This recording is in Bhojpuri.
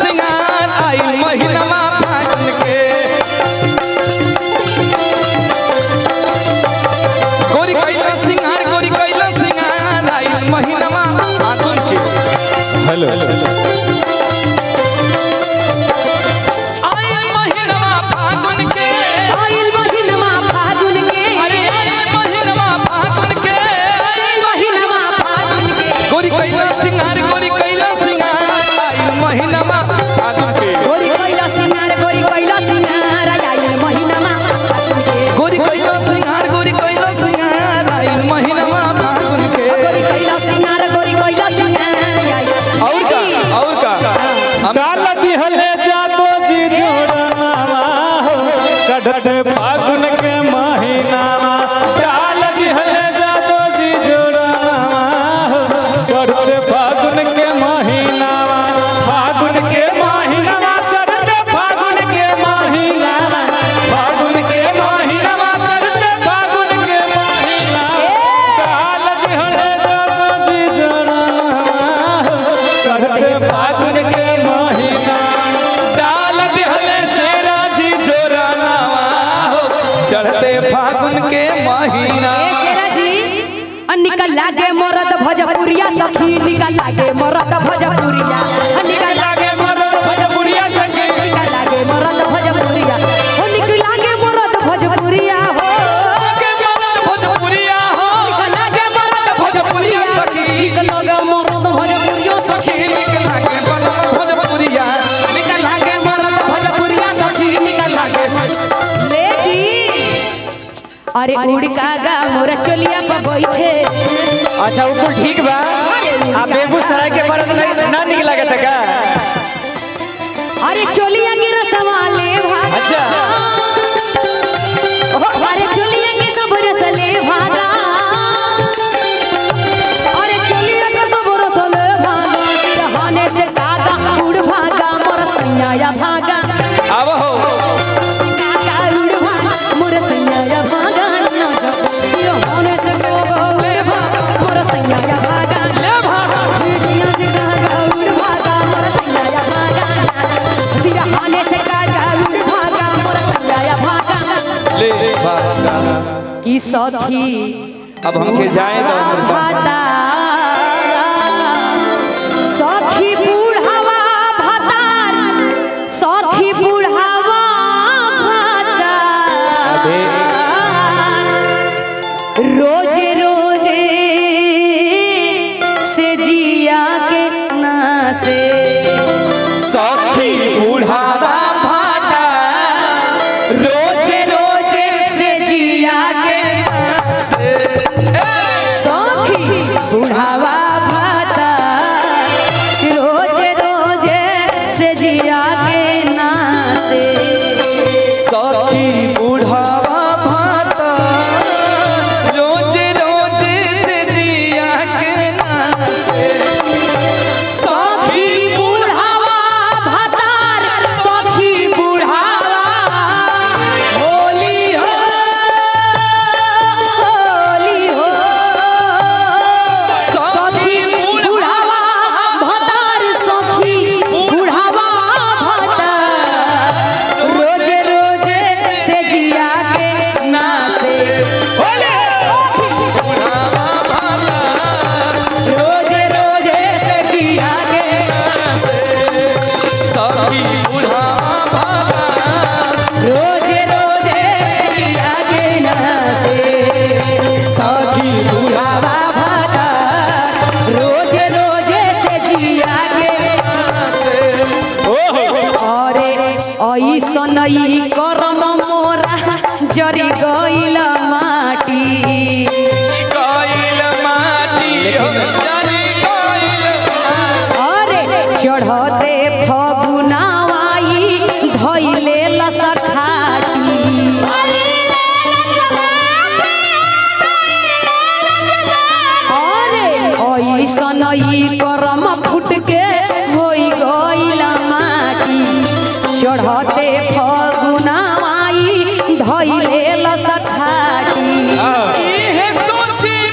सिंगार आई महीनमा फागुन के गोरी कैला सिंगार आई महीनमा फागुन के। हेलो फागुन के महीना डाल दिहले जादो जी जोड़ावा करते फागुन के महीना फागुन के महीना करते फागुन के महीना फागुन के महीना करते फागुन के महीना डाल दिहले जादो जी जोड़ावा करते फागुन के महीना डाल दिहले शेरा जी जोड़ावा चढ़ते फागुन के महीना। निकल लागे मरद भोजपुरिया सखी निकल लागे मरद भोजपुरिया निकल लागे मरद भोजपुरिया सखी निकल लागे मरद भोजपुरिया हो निकल लागे मरद भोजपुरिया हो भोजपुरिया हो निकल लागे मरद भोजपुरिया सखी निकल लागे मरद भोजपुरिया सखी निकल लागे मरद भोजपुरिया निकल लागे मरद भोजपुरिया सखी निकल लागे लेकी अरे उड़ कागा मोर चलिया पर बैठे। अच्छा ऊपर ठीक बा आ बेगूसराय के बारे में ना निक लागत का। अरे चलिया के रसवा ले भागा अच्छा अरे चलिया के सब रस ले भागा अरे चलिया के सब रस ले भागा सिरहाने से कागा उड़ भागा मोर सैया भागा अब हो कागा उड़ भागा मोर सैया भागा सिरहाने से कागा ले भागा मोर सैया भागा ले भागा बिटिया से कागा उड़ भागा मोर सैया भागा सिरहाने से कागा उड़ भागा मोर सैया भागा ले भागा की सखी अब हमके जाए दो भाता सखी बूढ़ावा भातार सखी बूढ़ावा भातार रोजे रोजे से जिया के नासे सखी बूढ़ावा भाता रोजे रोजे से जिया के नासे सखी बूढ़ावा भाता रोजे रोजे से जिया के नासे सखी बूढ़ावा भाता रोज रोज से जिया के नासे सखी बूढ़ावा भातार सखी बूढ़ावा होली हो सखी बूढ़ावा भातार सखी बूढ़ावा भातार रोजे रोजे से जिया के नासे रोजे रोजे से जिया के सखी बूढ़ावा भाता रोजे रोजे जिया के नासे सखी बूढ़ावा भाता रोजे रोजे से जिया के अरे ऐसन ई करम मोरा जरी गइल माटी गइल माटी हो